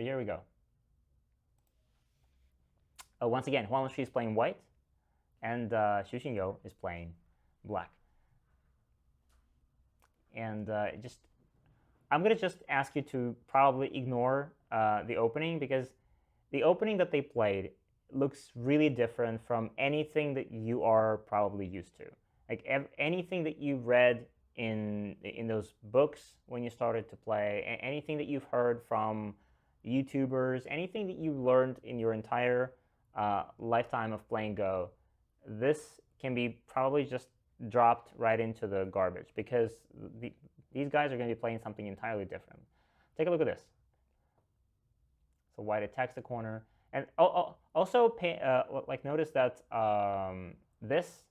So here we go. Once again, Longshi is playing white, and Xingyou is playing black. And I'm going to just ask you to probably ignore the opening, because the opening that they played looks really different from anything that you are probably used to. Like anything that you read in those books when you started to play, anything that you've heard from YouTubers, anything that you learned in your entire lifetime of playing Go, this can be probably just dropped right into the garbage, because these guys are going to be playing something entirely different. Take a look at this. So white attacks the corner, and also like notice that this.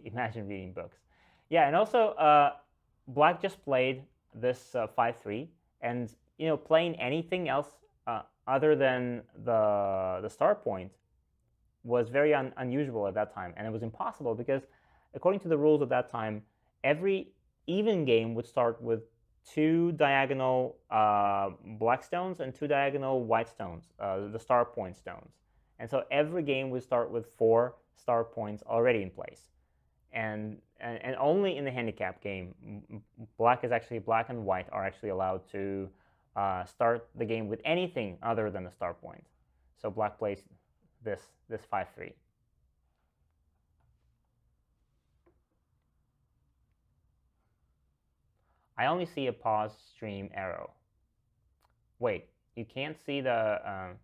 Imagine reading books. Yeah, and also black just played this 5-3, and playing anything else other than the start point was very unusual at that time, and it was impossible, because according to the rules at that time, every even game would start with 2 diagonal black stones and 2 diagonal white stones, the start point stones. And so every game would start with 4 start points already in place. And only in the handicap game, black and white are actually allowed to start the game with anything other than the start point. So black plays this 5-3. I only see a pause stream arrow. Wait, you can't see the...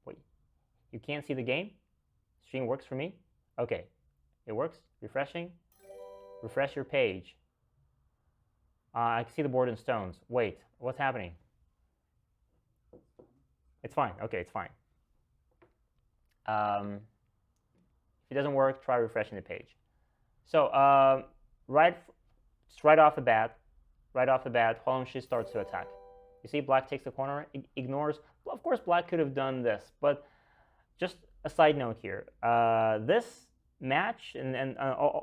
wait, you can't see the game? Stream works for me? Okay, it works. Refreshing. Refresh your page. I can see the board and stones. Wait, what's happening? It's fine. Okay, it's fine. If it doesn't work, try refreshing the page. So right off the bat, Longshi starts to attack. You see, black takes the corner, ignores. Well, of course, black could have done this, but just a side note here. This match and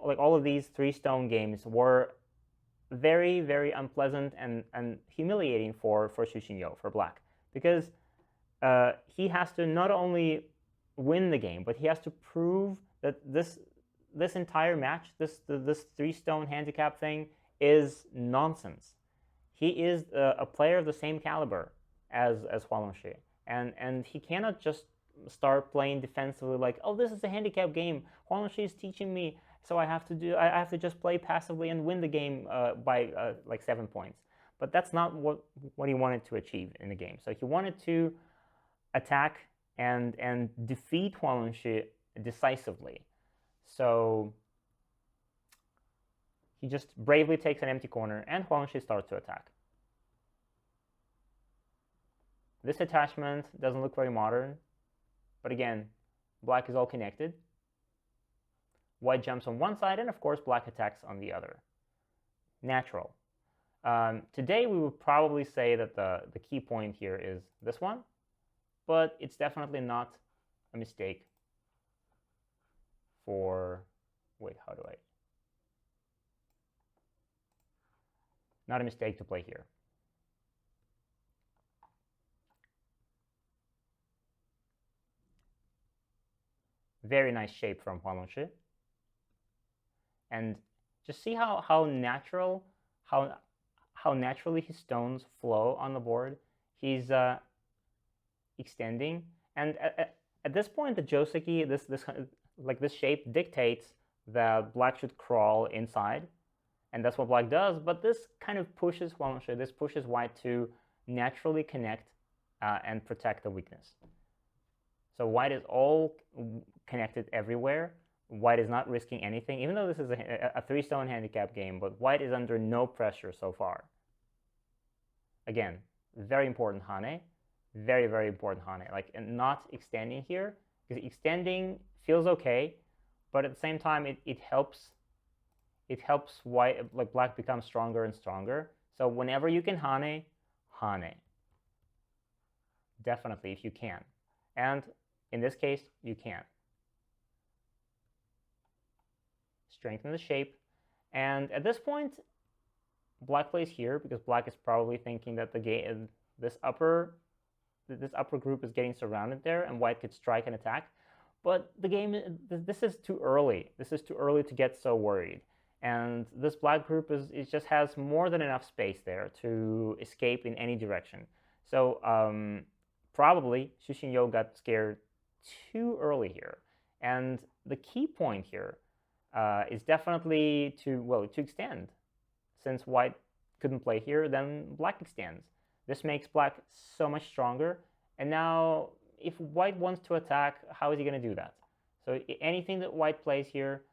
like all of these 3-stone games were very, very unpleasant and humiliating for Xingyou, for black, because he has to not only win the game, but he has to prove that this entire match, this 3-stone handicap thing, is nonsense. He is a player of the same caliber as Longshi, and he cannot just start playing defensively like, oh, this is a handicap game. Longshi is teaching me, so I have to just play passively and win the game by like 7 points. But that's not what he wanted to achieve in the game. So he wanted to attack and defeat Longshi decisively. So he just bravely takes an empty corner, and Longshi starts to attack. This attachment doesn't look very modern, but again, black is all connected. White jumps on one side, and of course, black attacks on the other. Natural. Today, we would probably say that the key point here is this one, but it's definitely not a mistake for... Wait, how do I... Not a mistake to play here. Very nice shape from Longshi. And just see how naturally his stones flow on the board. He's extending, and at this point, the Joseki, this shape dictates that black should crawl inside, and that's what black does. But this kind of pushes Longshi. This pushes white to naturally connect and protect the weakness. So white is all connected everywhere. White is not risking anything, even though this is a 3-stone handicap game, but white is under no pressure so far. Again, very important Hane. Very, very important Hane. Like, and not extending here, because extending feels okay, but at the same time, it helps white, like black, become stronger and stronger. So whenever you can Hane, Hane. Definitely, if you can. And in this case, you can. Strengthen the shape. And at this point, black plays here because black is probably thinking that the game, this upper group is getting surrounded there, and white could strike and attack. But the game, this is too early. This is too early to get so worried. And this black group it just has more than enough space there to escape in any direction. So probably Xingyou got scared too early here. And the key point here is definitely to extend. Since white couldn't play here, then black extends. This makes black so much stronger. And now if white wants to attack, how is he going to do that? So anything that white plays here,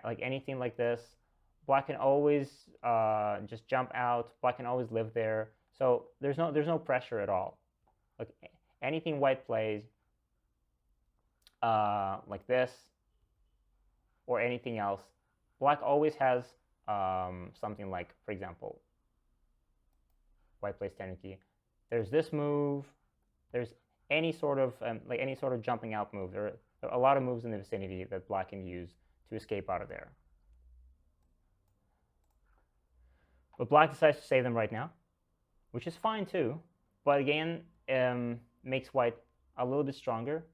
like anything like this, black can always just jump out. Black can always live there. So there's no pressure at all. Like anything white plays, like this, or anything else, black always has something like, for example, white plays 10 key. There's this move. There's any sort of jumping out move. There are a lot of moves in the vicinity that black can use to escape out of there. But black decides to save them right now, which is fine too. But again, makes white a little bit stronger.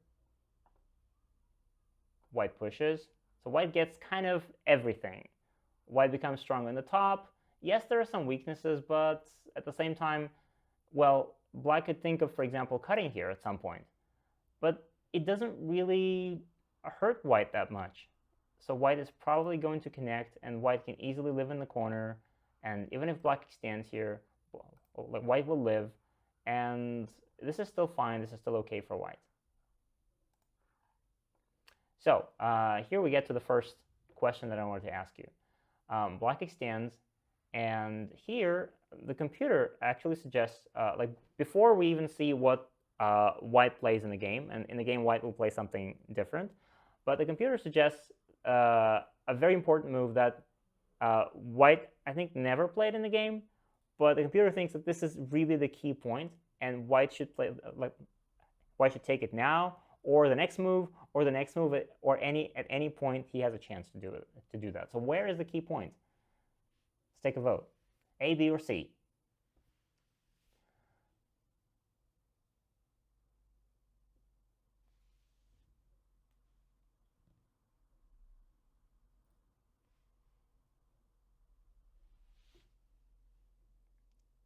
White pushes. So white gets kind of everything. White becomes strong on the top. Yes, there are some weaknesses, but at the same time, well, black could think of, for example, cutting here at some point. But it doesn't really hurt white that much. So white is probably going to connect, and white can easily live in the corner. And even if black extends here, white will live. And this is still fine. This is still okay for white. So here we get to the first question that I wanted to ask you. Black extends, and here the computer actually suggests, like before we even see what white plays in the game, and in the game white will play something different, but the computer suggests a very important move that white, I think, never played in the game, but the computer thinks that this is really the key point, and white should play, like white should take it now, or the next move, or the next move, or at any point he has a chance to do that. So where is the key point? Let's take a vote. A, B, or C?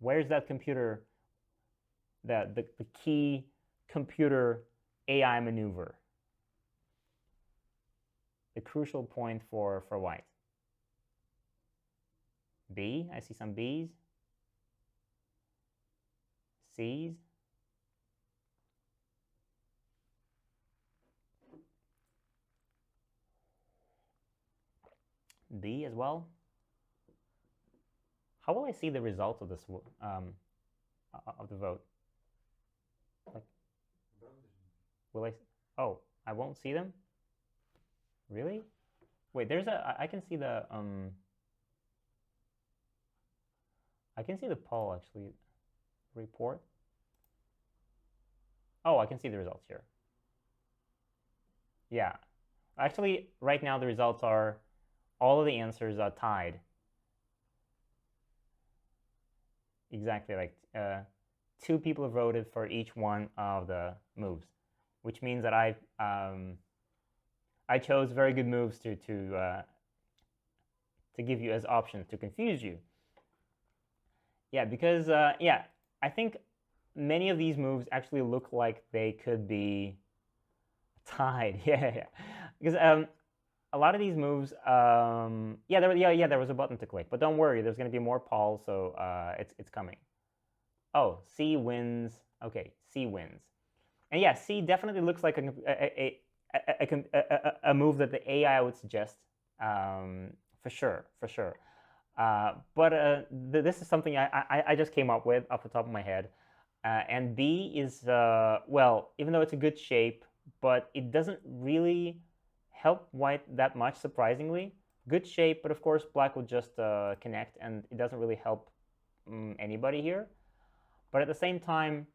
Where's that computer, the key computer AI maneuver? The crucial point for white. B, I see some Bs. Cs. D as well. How will I see the results of this of the vote? Like, will I? Oh, I won't see them. Really? Wait, there's I can see the I can see the poll actually. Report. Oh, I can see the results here. Yeah. Actually, right now the results are, all of the answers are tied. Exactly, like 2 people voted for each one of the moves, which means that I chose very good moves to give you as options to confuse you. Yeah, because yeah, I think many of these moves actually look like they could be tied. Yeah. Because a lot of these moves, yeah, there was a button to click, but don't worry, there's going to be more polls, so it's coming. Oh, C wins. Okay, C wins, and yeah, C definitely looks like a move that the AI would suggest, for sure. But this is something I just came up with off the top of my head, and B is well, even though it's a good shape, but it doesn't really help white that much, surprisingly. Good shape, but of course black will just connect, and it doesn't really help anybody here. But at the same time,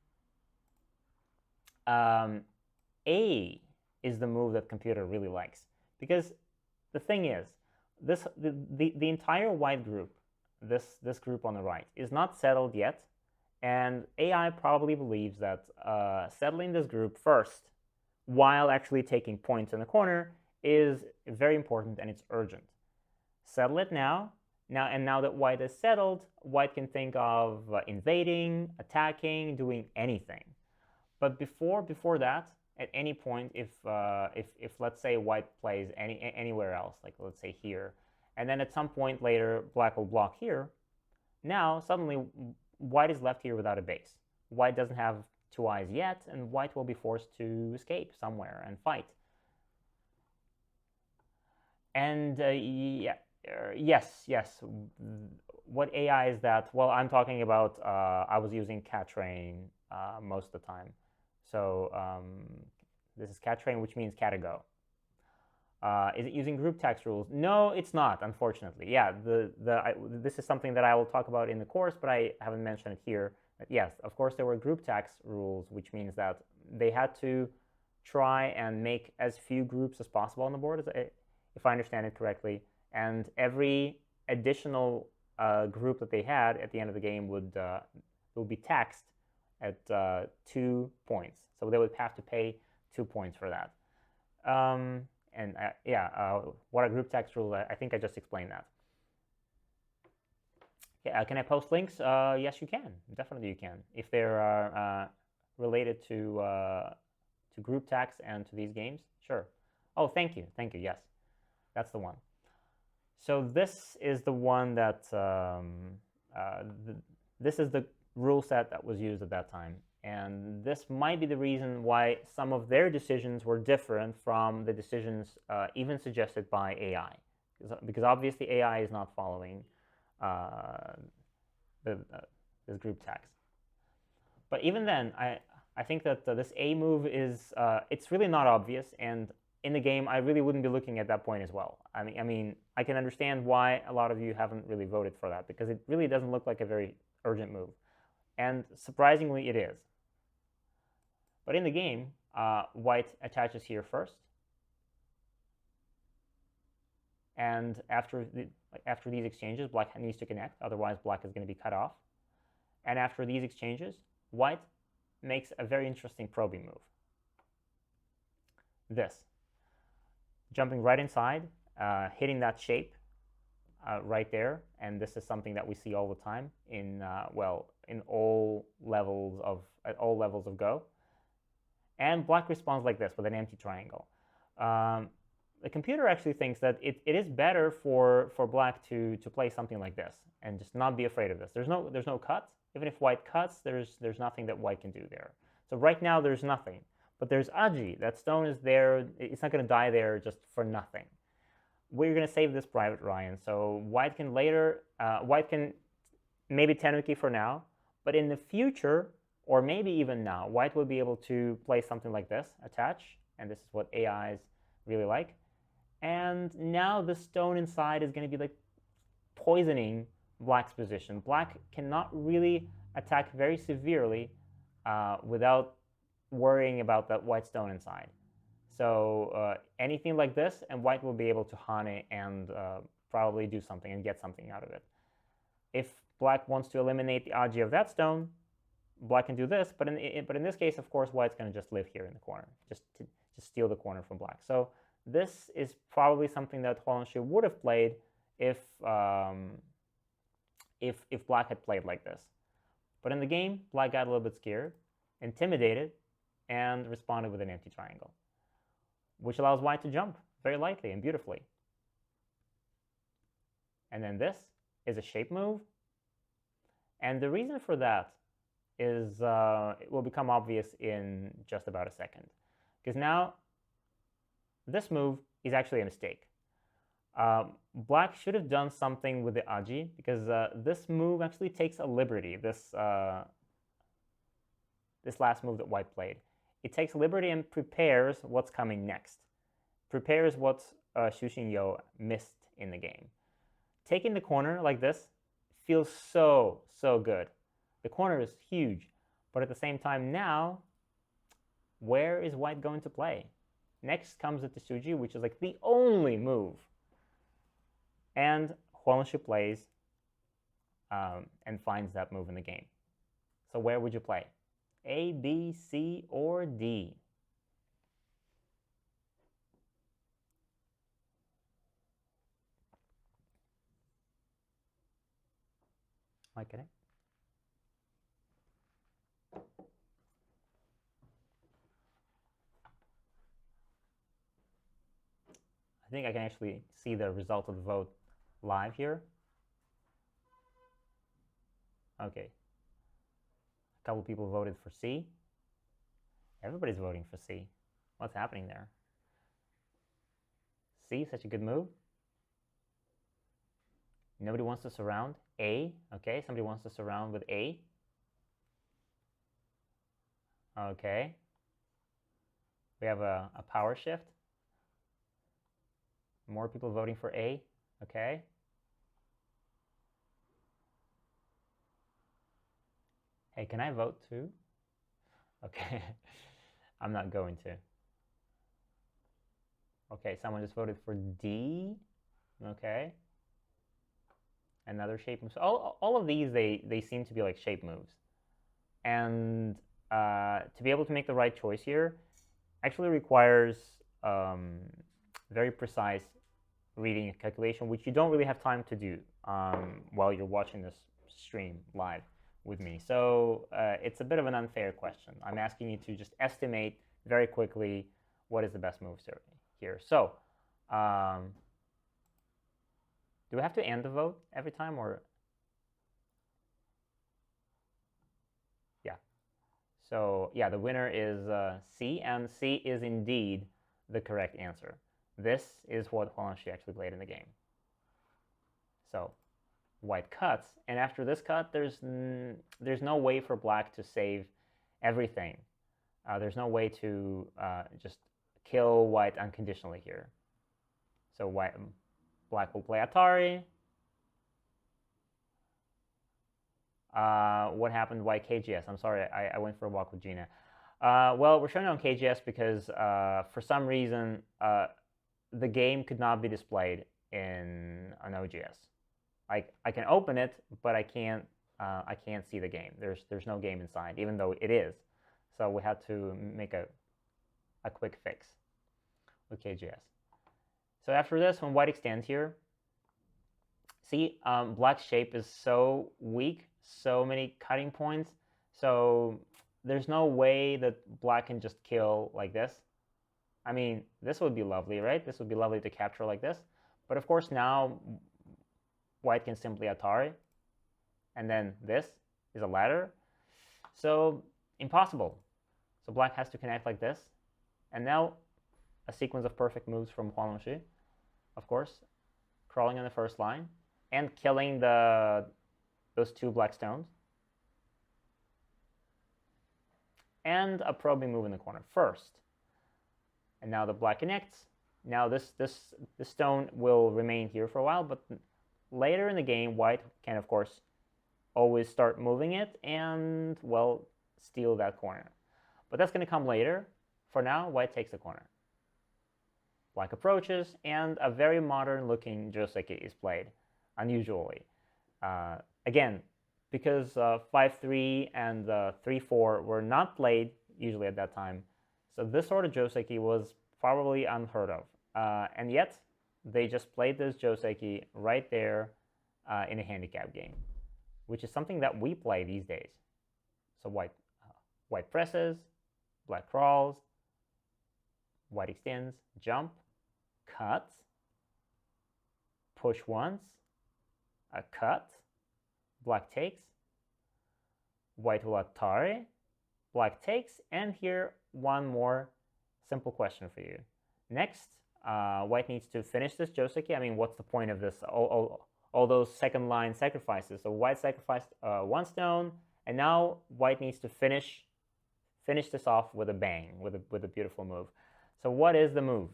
A is the move that computer really likes, because the thing is, the entire white group, this group on the right is not settled yet, and AI probably believes that settling this group first, while actually taking points in the corner, is very important and it's urgent. Settle it now. Now that white is settled, white can think of invading, attacking, doing anything. But before that, at any point, if let's say white plays anywhere else, like let's say here, and then at some point later black will block here, now suddenly white is left here without a base. White doesn't have two eyes yet, and white will be forced to escape somewhere and fight. And yes. What AI is that? Well, I'm talking about, I was using CatTrain most of the time. So this is CatTrain, which means Catago. Is it using group text rules? No, it's not, unfortunately. Yeah, this is something that I will talk about in the course, but I haven't mentioned it here. But yes, of course, there were group text rules, which means that they had to try and make as few groups as possible on the board, if I understand it correctly. And every additional group that they had at the end of the game would be taxed at 2 points. So they would have to pay 2 points for that. What are group text rules? I think I just explained that. Yeah, can I post links? Yes, you can. Definitely you can. If they're related to group text and to these games, sure. Oh, thank you. Yes, that's the one. So this is the one that, this is the rule set that was used at that time. And this might be the reason why some of their decisions were different from the decisions even suggested by AI. Because obviously AI is not following this group text. But even then, I think that this A move is, it's really not obvious. And in the game, I really wouldn't be looking at that point as well. I mean, I can understand why a lot of you haven't really voted for that, because it really doesn't look like a very urgent move. And surprisingly, it is. But in the game, white attaches here first. And after these exchanges, black needs to connect. Otherwise, black is going to be cut off. And after these exchanges, white makes a very interesting probing move. This. Jumping right inside, hitting that shape right there. And this is something that we see all the time in, in all levels of Go. And black responds like this with an empty triangle. The computer actually thinks that it is better for black to play something like this and just not be afraid of this. There's no cut. Even if white cuts, there's nothing that white can do there. So right now there's nothing. But there's Aji. That stone is there. It's not going to die there just for nothing. We're going to save this private Ryan. So white can later, white can maybe Tenuki for now. But in the future, or maybe even now, white will be able to play something like this, attach. And this is what AIs really like. And now the stone inside is going to be like poisoning black's position. Black cannot really attack very severely without worrying about that white stone inside. So anything like this, and white will be able to hane and probably do something and get something out of it. If black wants to eliminate the Aji of that stone, black can do this. But in this case, of course, white's going to just live here in the corner, just steal the corner from black. So this is probably something that Longshi would have played if black had played like this. But in the game, black got a little bit scared, intimidated, and responded with an empty triangle, which allows white to jump very lightly and beautifully. And then this is a shape move. And the reason for that is it will become obvious in just about a second. Because now this move is actually a mistake. Black should have done something with the Aji, because this move actually takes a liberty, this last move that white played. It takes liberty and prepares what's coming next. Prepares what Xingyou missed in the game. Taking the corner like this feels so good. The corner is huge, but at the same time now, where is white going to play? Next comes the Tsuji, which is like the only move. And Huang plays and finds that move in the game. So where would you play? A, B, C, or D? Okay. I think I can actually see the result of the vote live here. Okay. A couple people voted for C. Everybody's voting for C. What's happening there? C, such a good move. Nobody wants to surround A. Okay, somebody wants to surround with A. Okay. We have a power shift. More people voting for A. Okay. Hey, can I vote too? Okay. I'm not going to. Okay, someone just voted for D. Okay. Another shape move. So all of these, they seem to be like shape moves. And to be able to make the right choice here actually requires very precise reading and calculation, which you don't really have time to do while you're watching this stream live with me. So it's a bit of an unfair question. I'm asking you to just estimate very quickly what is the best move here. So do we have to end the vote every time, or? Yeah. So yeah, the winner is C, and C is indeed the correct answer. This is what Longshi actually played in the game. So white cuts, and after this cut, there's no way for black to save everything. There's no way to just kill white unconditionally here. So black will play Atari. What happened? Why KGS? I'm sorry, I went for a walk with Gina. Well, we're showing it on KGS because for some reason the game could not be displayed in an OGS. I can open it, but I can't see the game. There's no game inside, even though it is. So we had to make a quick fix with KGS. So after this, when white extends here, see, black's shape is so weak, so many cutting points. So there's no way that black can just kill like this. I mean, this would be lovely, right? This would be lovely to capture like this. But of course, now white can simply Atari. And then this is a ladder. So impossible. So black has to connect like this. And now a sequence of perfect moves from Longshi, of course, crawling on the first line and killing those two black stones. And a probing move in the corner first. And now the black connects. Now this stone will remain here for a while, but later in the game, white can, of course, always start moving it and, well, steal that corner. But that's going to come later. For now, white takes the corner. Black approaches, and a very modern-looking joseki is played, unusually. Again, because 5-3 and 3-4 were not played usually at that time, so this sort of joseki was probably unheard of. And yet, they just played this joseki right there in a handicap game, which is something that we play these days. So white presses, black crawls, white extends, jump, cuts, push once, a cut, black takes, white will Atari, black takes, and here one more simple question for you. Next, white needs to finish this joseki. I mean, what's the point of this? All those second line sacrifices. So white sacrificed one stone, and now white needs to finish this off with a bang, with a beautiful move. So what is the move?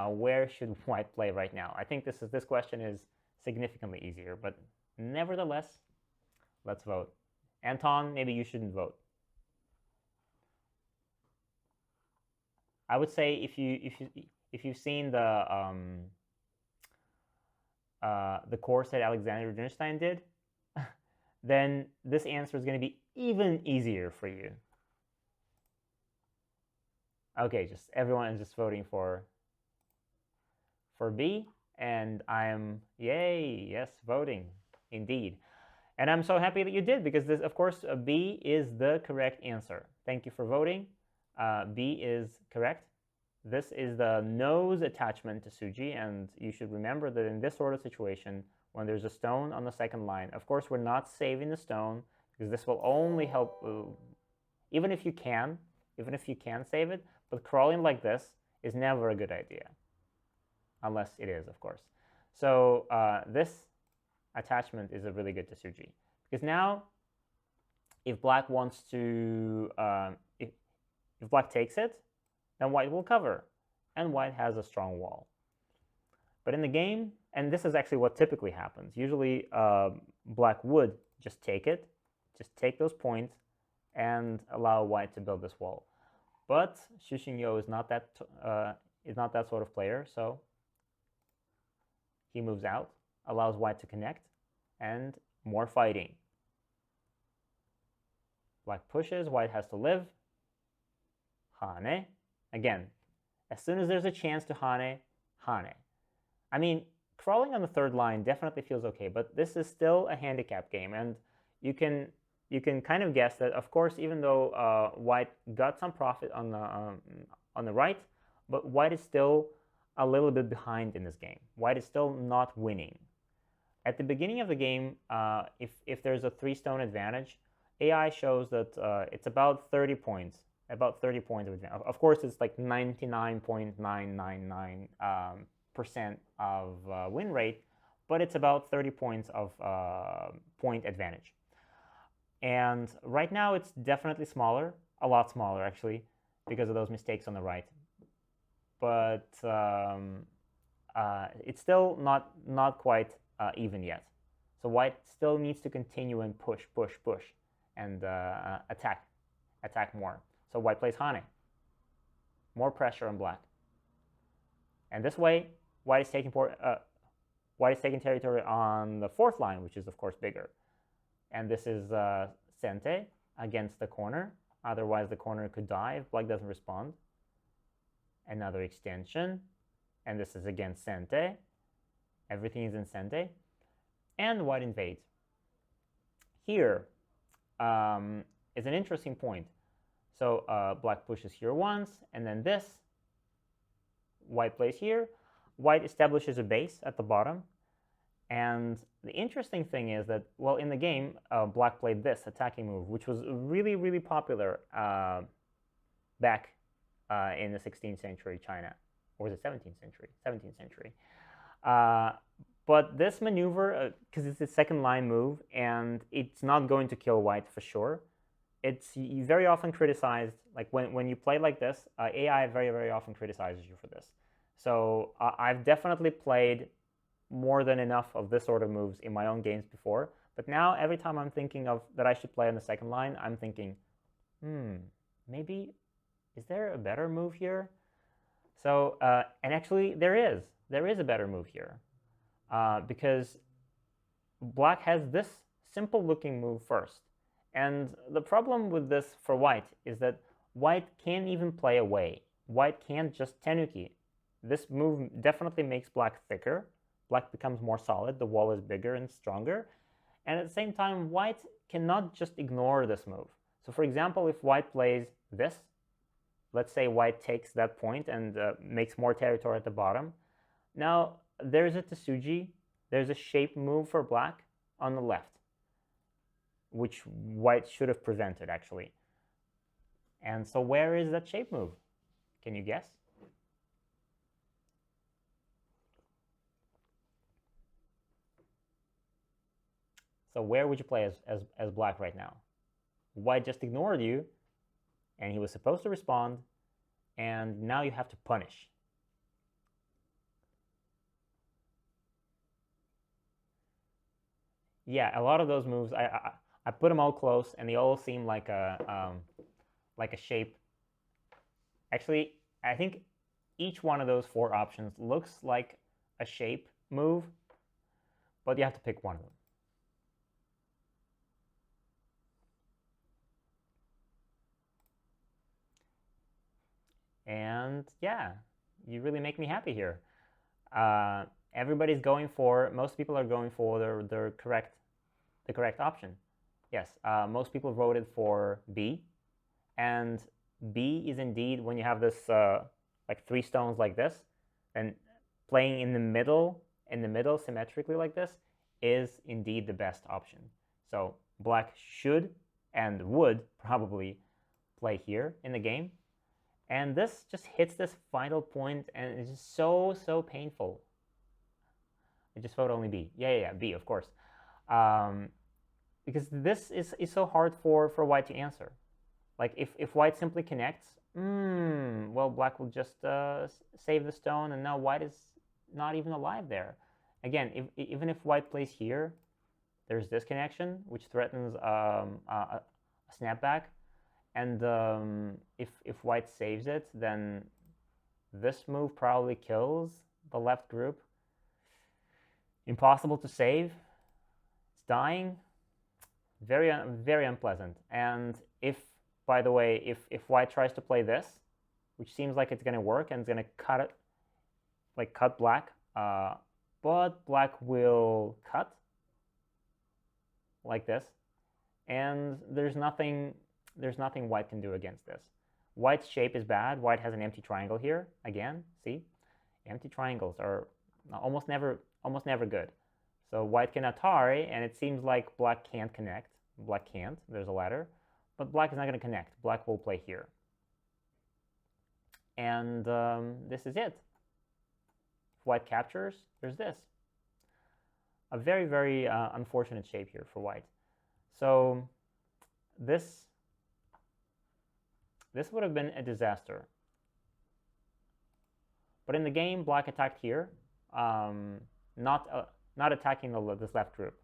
Where should white play right now? I think this question is significantly easier, but nevertheless, let's vote. Anton, maybe you shouldn't vote. I would say if you've seen the course that Alexander Rubinstein did, then this answer is going to be even easier for you. Okay, just everyone is just voting for B, and I am, yay, yes, voting, indeed. And I'm so happy that you did, because this, of course, B is the correct answer. Thank you for voting. B is correct. This is the nose attachment to Suji, and you should remember that in this sort of situation, when there's a stone on the second line, of course, we're not saving the stone, because this will only help, even if you can save it, but crawling like this is never a good idea, unless it is, of course. So this attachment is a really good to Suji, because now if black wants to, if black takes it, then white will cover, and white has a strong wall. But in the game, and this is actually what typically happens, usually black would just take it, just take those points, and allow white to build this wall. But Xingyou is not that sort of player, so he moves out, allows white to connect, and more fighting. Black pushes, white has to live. Hane. Again, as soon as there's a chance to Hane, Hane. I mean, crawling on the third line definitely feels okay, but this is still a handicap game, and you can kind of guess that, of course, even though white got some profit on the right, but white is still a little bit behind in this game. White is still not winning. At the beginning of the game, if there's a 3-stone advantage, AI shows that it's about 30 points. About 30 points of advantage. Of course, it's like 99.999% of win rate, but it's about 30 points of point advantage. And right now, it's definitely smaller, a lot smaller actually, because of those mistakes on the right. But it's still not quite even yet. So white still needs to continue and push, and attack more. So white plays Hane. More pressure on black. And this way, white is taking territory on the fourth line, which is of course bigger. And this is Sente against the corner. Otherwise, the corner could die if black doesn't respond. Another extension. And this is against Sente. Everything is in Sente. And white invades. Here is an interesting point. So black pushes here once, and then this. White plays here. White establishes a base at the bottom. And the interesting thing is that, well, in the game, black played this attacking move, which was really, really popular back in the 16th century China. Or was it 17th century? 17th century. But this maneuver, because it's a second line move, and it's not going to kill white for sure, it's very often criticized, like when you play like this, AI very, very often criticizes you for this. So I've definitely played more than enough of this sort of moves in my own games before. But now every time I'm thinking of that I should play on the second line, I'm thinking, maybe, is there a better move here? So, and actually there is a better move here. Because black has this simple looking move first. And the problem with this for white is that white can't even play away. White can't just tenuki. This move definitely makes black thicker. Black becomes more solid. The wall is bigger and stronger. And at the same time, white cannot just ignore this move. So for example, if white plays this, let's say white takes that point and makes more territory at the bottom. Now, there's a Tsuji. There's a shape move for black on the left, which white should have prevented, actually. And so where is that shape move? Can you guess? So where would you play as black right now? White just ignored you, and he was supposed to respond, and now you have to punish. Yeah, a lot of those moves, I put them all close, and they all seem like a shape. Actually, I think each one of those 4 options looks like a shape move, but you have to pick one of them. And yeah, you really make me happy here. Everybody's most people are going for the correct option. Yes, most people voted for B, and B is indeed when you have this like 3 stones like this, and playing in the middle symmetrically like this is indeed the best option. So black should and would probably play here in the game, and this just hits this final point, and it's just so painful. I just vote only B. Yeah, B, of course. Because this is so hard for white to answer. Like if white simply connects, well, black will just save the stone, and now white is not even alive there. Again, even if white plays here, there's this connection, which threatens a snapback. And if white saves it, then this move probably kills the left group. Impossible to save. It's dying. Very, very unpleasant. And by the way, if white tries to play this, which seems like it's going to work and it's going to cut it, like cut black, but black will cut like this, and there's nothing white can do against this. White's shape is bad. White has an empty triangle here. Again, see? Empty triangles are almost never good. So white can Atari, and it seems like black can't connect. Black can't. There's a ladder. But black is not going to connect. Black will play here. And this is it. If white captures, there's this. A very, very unfortunate shape here for white. So this would have been a disaster. But in the game, black attacked here, not attacking this left group.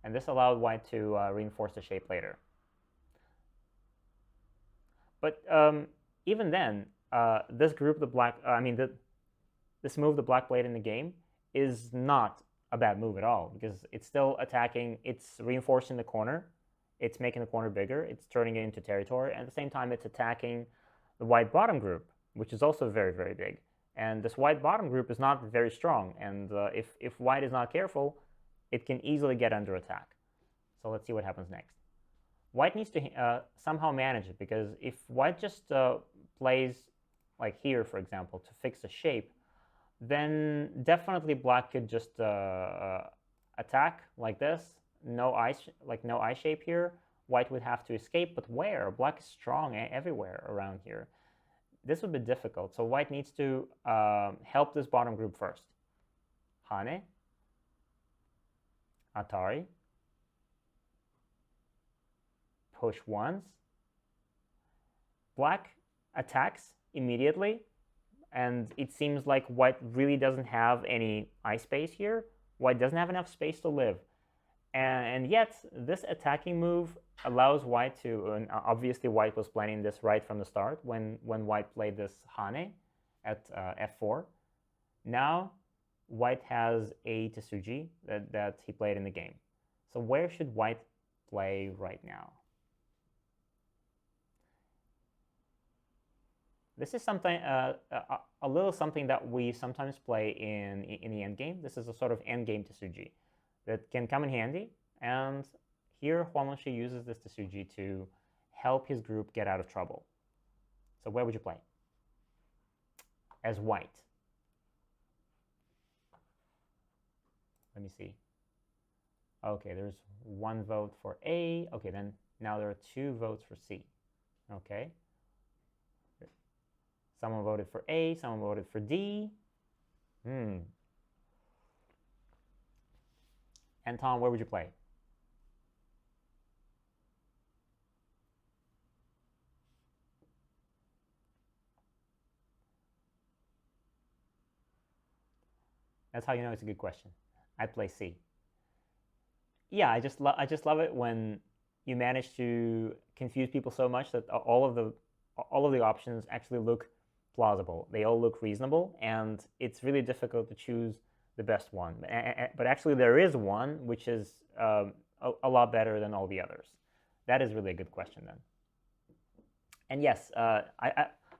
And this allowed white to reinforce the shape later. But even then, this group, this move the black played in the game is not a bad move at all, because it's still attacking, it's reinforcing the corner, it's making the corner bigger, it's turning it into territory, and at the same time it's attacking the white bottom group, which is also very, very big. And this white bottom group is not very strong, and if white is not careful, it can easily get under attack. So let's see what happens next. White needs to somehow manage it, because if white just plays like here, for example, to fix the shape, then definitely black could just attack like this. No eye shape here. White would have to escape, but where? Black is strong everywhere around here. This would be difficult. So white needs to help this bottom group first. Hane, Atari, push once. Black attacks immediately, and it seems like white really doesn't have any eye space here. White doesn't have enough space to live. And yet, this attacking move allows white to, and obviously white was planning this right from the start when white played this Hane at f4. Now, white has a Tsuji that he played in the game. So where should white play right now? This is something, a little something that we sometimes play in the endgame. This is a sort of endgame Tsuji that can come in handy. And here, Longshi uses this Tsuji to help his group get out of trouble. So where would you play? As white. Let me see. Okay, there's 1 vote for A. Okay, then now there are 2 votes for C. Okay. Someone voted for A, someone voted for D. And Tom, where would you play? That's how you know it's a good question. I'd play C. Yeah, I just love it when you manage to confuse people so much that all of the options actually look plausible. They all look reasonable, and it's really difficult to choose the best one. But actually, there is one which is a lot better than all the others. That is really a good question then. And yes,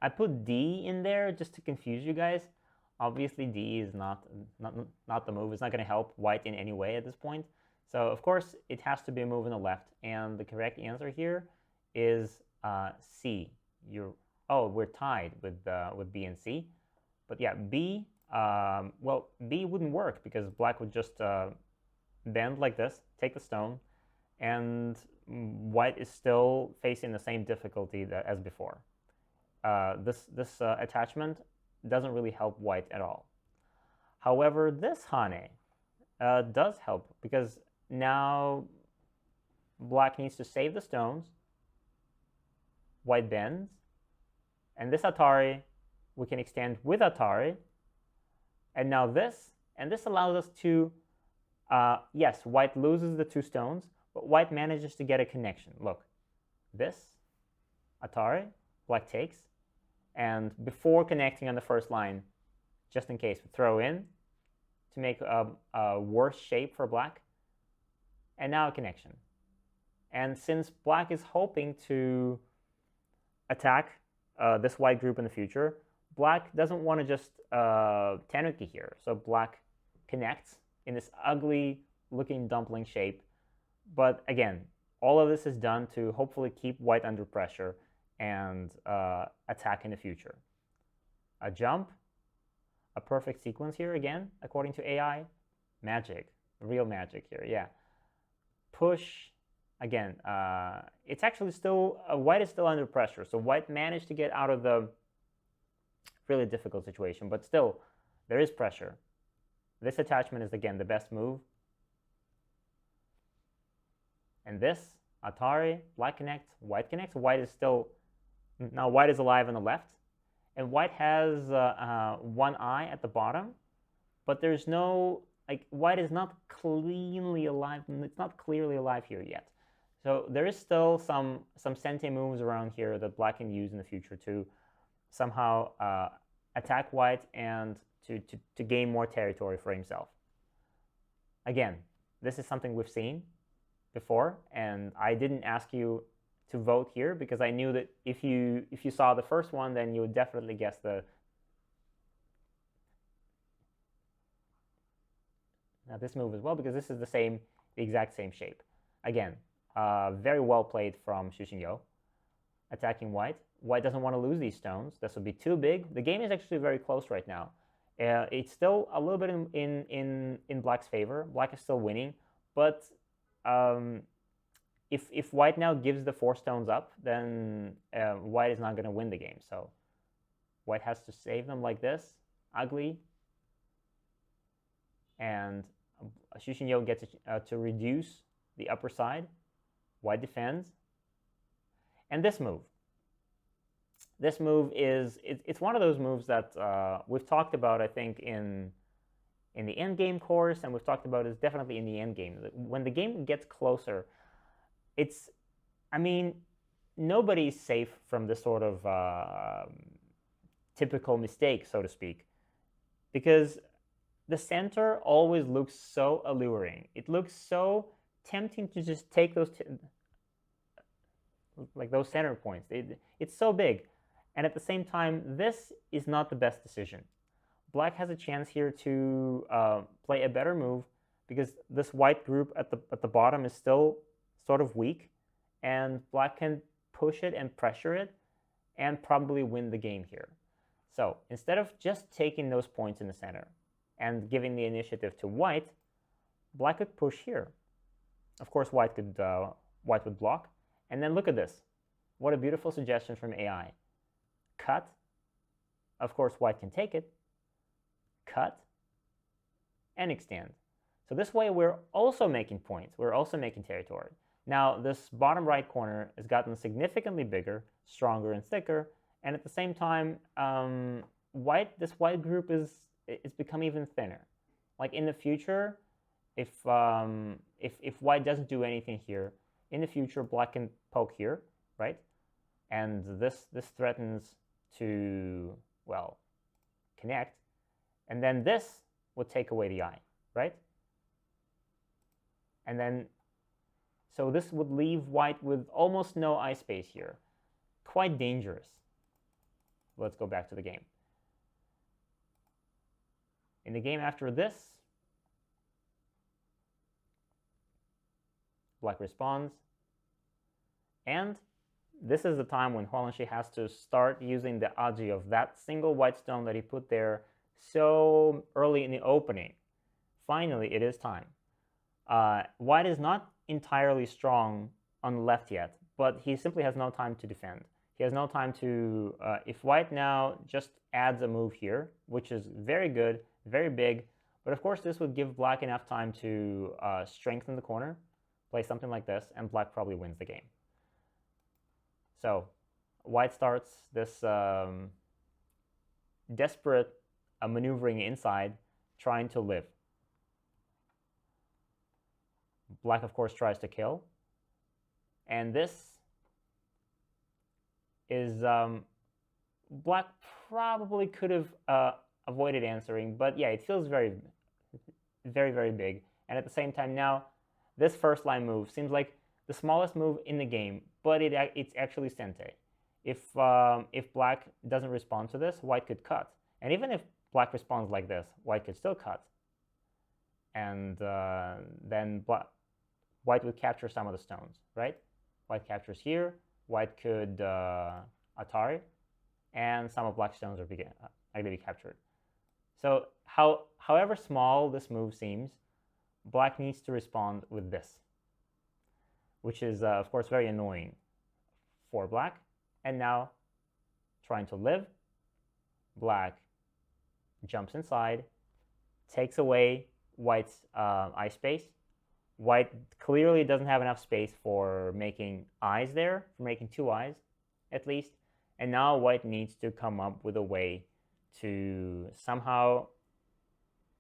I put D in there just to confuse you guys. Obviously, D is not the move. It's not going to help white in any way at this point. So, of course, it has to be a move on the left. And the correct answer here is C. We're tied with B and C. But yeah, B, well, B wouldn't work because black would just bend like this, take the stone, and white is still facing the same difficulty as before. This attachment doesn't really help white at all. However, this Hane does help because now black needs to save the stones, white bends, and this Atari we can extend with Atari, and now this, and this allows us to, yes, white loses the 2 stones, but white manages to get a connection. Look, this, Atari, black takes, and before connecting on the first line, just in case, we throw in to make a worse shape for black, and now a connection. And since black is hoping to attack this white group in the future, black doesn't want to just tenuki here, so black connects in this ugly looking dumpling shape. But again, all of this is done to hopefully keep white under pressure and attack in the future. A jump, a perfect sequence here again, according to AI. Magic, real magic here, yeah. Push, again, it's actually still, white is still under pressure, so white managed to get out of the really difficult situation, but still, there is pressure. This attachment is, again, the best move. And this, Atari, black connects, white is still, now white is alive on the left, and white has one eye at the bottom, but there's no, like, white is not cleanly alive, it's not clearly alive here yet. So there is still some sente moves around here that black can use in the future to somehow attack white and to gain more territory for himself. Again, this is something we've seen before, and I didn't ask you to vote here because I knew that if you saw the first one, then you would definitely guess the this move as well, because this is the exact same shape. Again, very well played from Xingyou, attacking white. White doesn't want to lose these stones. This would be too big. The game is actually very close right now. It's still a little bit in black's favor. Black is still winning, but if white now gives the 4 stones up, then white is not going to win the game. So white has to save them like this, ugly, and Xingyou gets to reduce the upper side. White defends, and this move. This move is, it's one of those moves that we've talked about, I think, in the end game course, and we've talked about it definitely in the end game. When the game gets closer, it's, I mean, nobody's safe from this sort of typical mistake, so to speak, because the center always looks so alluring. It looks so tempting to just take those, like those center points. It's so big. And at the same time, this is not the best decision. Black has a chance here to play a better move because this white group at the bottom is still sort of weak, and black can push it and pressure it and probably win the game here. So instead of just taking those points in the center and giving the initiative to white, black could push here. Of course, white would block. And then look at this. What a beautiful suggestion from AI. Cut. Of course, white can take it. Cut. And extend. So this way, we're also making points. We're also making territory. Now, this bottom right corner has gotten significantly bigger, stronger, and thicker. And at the same time, this white group is become even thinner. Like in the future, if white doesn't do anything here, in the future, black can poke here, right? And this threatens to, well, connect. And then this would take away the eye, right? And then, so this would leave white with almost no eye space here. Quite dangerous. let's go back to the game. In the game after this, black responds, and this is the time when Longshi has to start using the aji of that single white stone that he put there so early in the opening. Finally, it is time. White is not entirely strong on the left yet, but he simply has no time to defend. He has no time to, if white now just adds a move here, which is very good, very big, but of course this would give black enough time to strengthen the corner, play something like this, and black probably wins the game. So white starts this desperate maneuvering inside, trying to live. Black, of course, tries to kill. And this is, black probably could have avoided answering, but yeah, it feels very, very, very big. And at the same time now, this first line move seems like the smallest move in the game, but it's actually sente. If black doesn't respond to this, white could cut. And even if black responds like this, white could still cut. And then white would capture some of the stones, right? White captures here, white could Atari, and some of black stones are going to be captured. So however small this move seems, black needs to respond with this, which is, of course, very annoying for black. And now, trying to live, black jumps inside, takes away white's eye space. White clearly doesn't have enough space for making eyes there, for making two eyes at least. And now white needs to come up with a way to somehow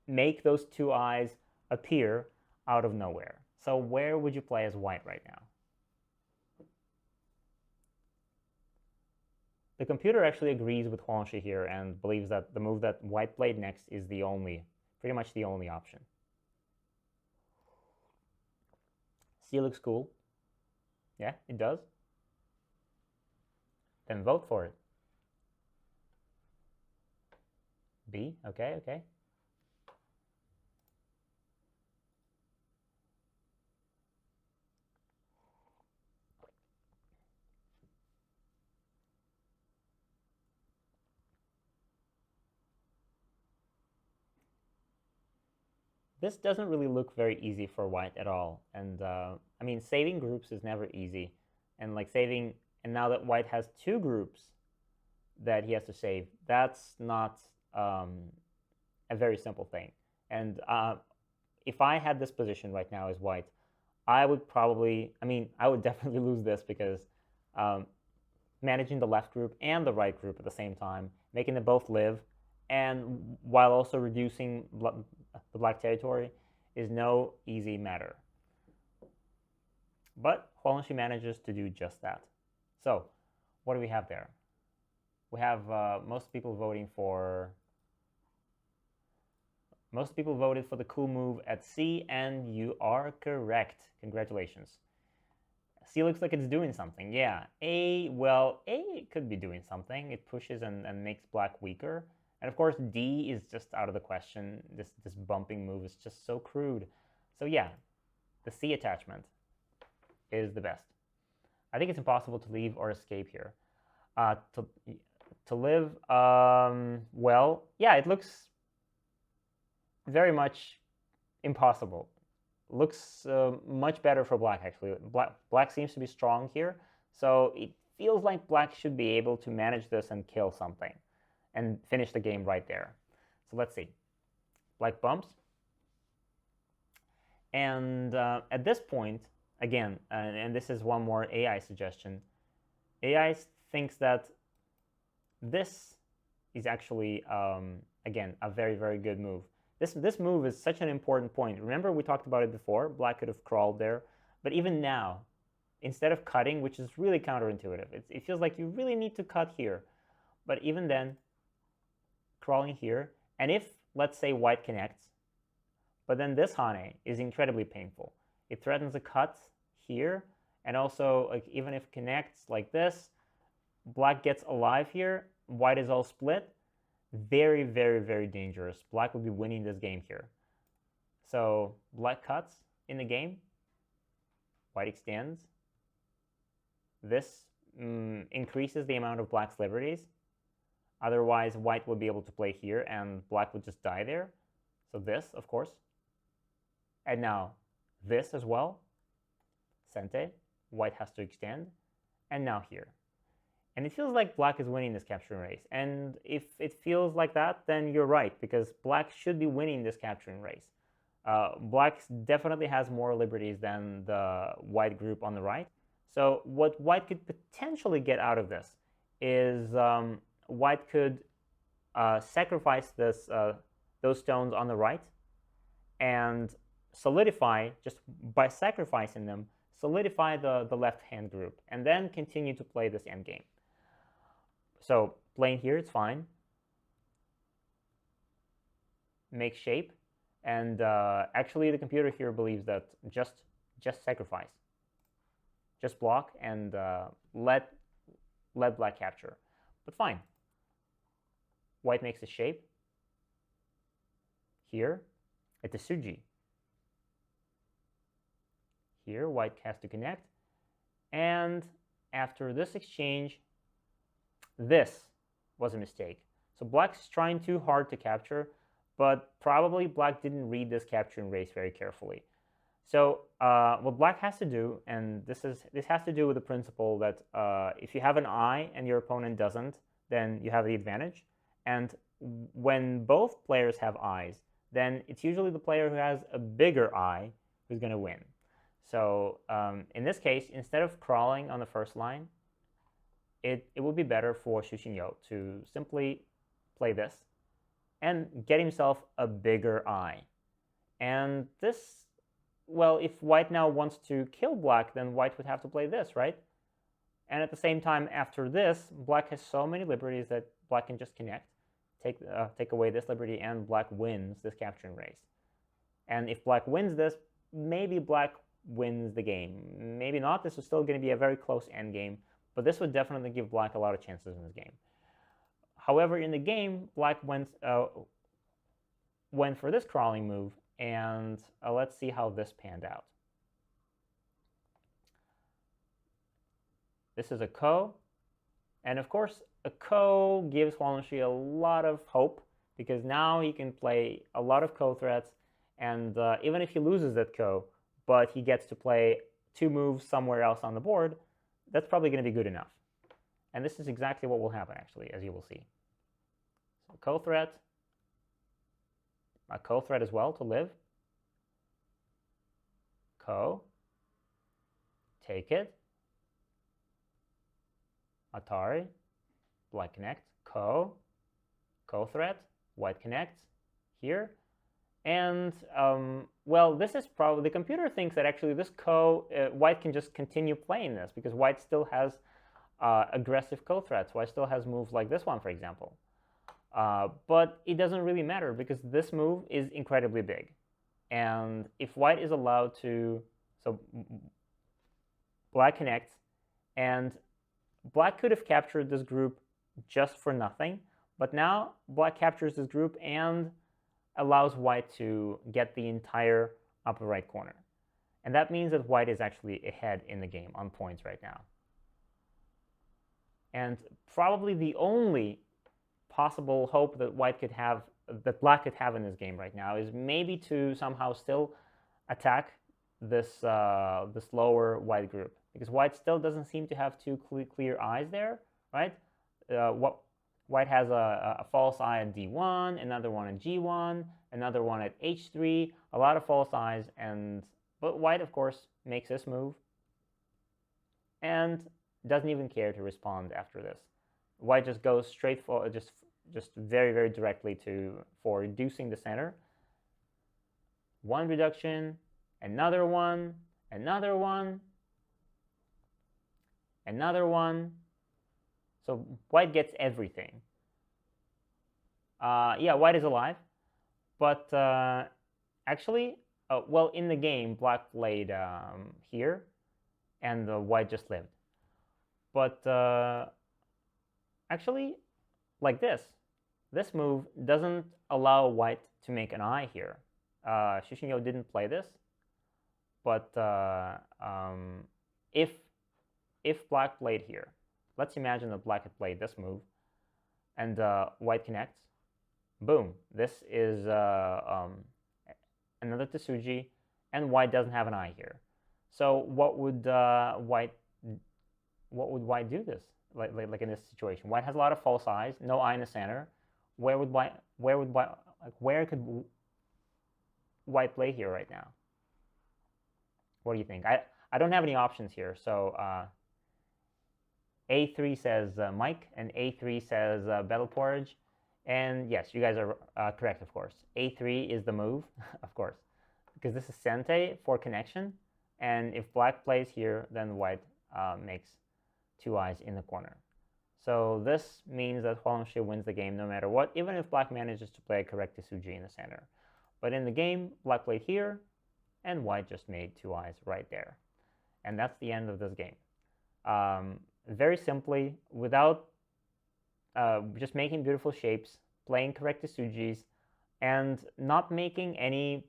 make those two eyes appear out of nowhere. So where would you play as white right now? The computer actually agrees with Huang here and believes that the move that white played next is pretty much the only option. C looks cool. Yeah, it does. Then vote for it. B, okay, okay. This doesn't really look very easy for white at all. And I mean, saving groups is never easy. And like saving, and now that white has two groups that he has to save, that's not a very simple thing. And if I had this position right now as white, I would probably, I would definitely lose this because managing the left group and the right group at the same time, making them both live, and while also reducing the black territory is no easy matter. But Longshi manages to do just that. So what do we have there? We have most people voted for the cool move at C, and you are correct. Congratulations. C looks like it's doing something. Yeah. A could be doing something. It pushes and makes black weaker. And of course, D is just out of the question. This bumping move is just so crude. So yeah, the C attachment is the best. I think it's impossible to leave or escape here. To live, well, yeah, it looks very much impossible. Looks much better for black, actually. Black seems to be strong here, so it feels like black should be able to manage this and kill something and finish the game right there. So let's see. Black bumps. And at this point, again, and this is one more AI suggestion, AI thinks that this is actually, again, a very, very good move. This move is such an important point. Remember we talked about it before? Black could have crawled there. But even now, instead of cutting, which is really counterintuitive, it feels like you really need to cut here. But even then, crawling here, and if, let's say, white connects, but then this Hane is incredibly painful. It threatens a cut here, and also, like, even if connects like this, black gets alive here, white is all split, very, very, very dangerous. Black will be winning this game here. So black cuts in the game, white extends. This increases the amount of black's liberties. Otherwise, white would be able to play here, and black would just die there. So this, of course. And now this as well. Sente. White has to extend. And now here. And it feels like black is winning this capturing race. And if it feels like that, then you're right, because black should be winning this capturing race. Black definitely has more liberties than the white group on the right. So what white could potentially get out of this is white could sacrifice those stones on the right and solidify, just by sacrificing them, solidify the left-hand group, and then continue to play this endgame. So playing here, it's fine. Make shape. And actually, the computer here believes that just sacrifice. Just block and let black capture. But fine. White makes a shape. Here, it's a Suji. Here, white has to connect. And after this exchange, this was a mistake. So black's trying too hard to capture, but probably black didn't read this capturing race very carefully. So what black has to do, and this has to do with the principle that if you have an eye and your opponent doesn't, then you have the advantage. And when both players have eyes, then it's usually the player who has a bigger eye who's going to win. So in this case, instead of crawling on the first line, it would be better for Xingyou to simply play this and get himself a bigger eye. And this, well, if white now wants to kill black, then white would have to play this, right? And at the same time, after this, black has so many liberties that black can just connect, take away this liberty, and black wins this capturing race. And if black wins this, maybe black wins the game. Maybe not. This is still going to be a very close endgame, but this would definitely give black a lot of chances in this game. However, in the game, black went for this crawling move, and let's see how this panned out. This is a ko, and of course, a ko gives Longshi a lot of hope, because now he can play a lot of ko threats, and even if he loses that ko, but he gets to play 2 moves somewhere else on the board, that's probably going to be good enough. And this is exactly what will happen, actually, as you will see. So ko threat, a ko threat as well to live. Ko, take it. Atari, black connects. Ko threat, white connects here. And, well, this is probably, the computer thinks that actually this ko, white can just continue playing this, because white still has aggressive ko threats. White still has moves like this one, for example. But it doesn't really matter, because this move is incredibly big. And if white is allowed to, so black connects, and black could have captured this group just for nothing, but now black captures this group and allows white to get the entire upper right corner. And that means that white is actually ahead in the game on points right now. And probably the only possible hope that white could have, that black could have in this game right now, is maybe to somehow still attack this this lower white group, because white still doesn't seem to have 2 clear eyes there, right? White has a false eye at D1, another one at G1, another one at H3, a lot of false eyes, but white, of course, makes this move and doesn't even care to respond after this. White just goes straight for, just very, very directly for reducing the center. One reduction, another one, another one, another one. So white gets everything. Yeah, white is alive, but actually, well, in the game, black played here, and white just lived. But actually, like this. This move doesn't allow white to make an eye here. Xingyou didn't play this, but if black played here, let's imagine that black had played this move, and white connects. Boom! This is another Tsuji, and white doesn't have an eye here. So what would white do this like in this situation? White has a lot of false eyes, no eye in the center. Where could white play here right now? What do you think? I don't have any options here. So A3 says Mike, and A3 says Battle Porridge. And yes, you guys are correct, of course. A3 is the move, of course, because this is Sente for connection. And if black plays here, then white makes two eyes in the corner. So this means that Longshi wins the game no matter what, even if black manages to play a correct Tsuji in the center. But in the game, black played here, and white just made two eyes right there. And that's the end of this game. Very simply, without just making beautiful shapes, playing correct Tsujis, and not making any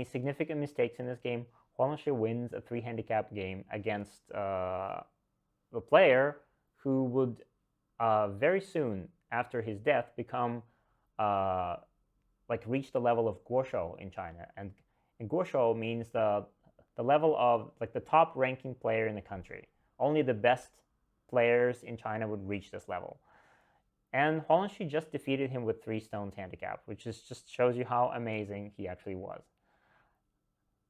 significant mistakes in this game, Longshi wins a 3-handicap game against the player who would very soon after his death become reach the level of Guoshou in China. And Guoshou means the level of the top ranking player in the country. Only the best players in China would reach this level. And Longshi just defeated him with 3 stones handicap, which just shows you how amazing he actually was.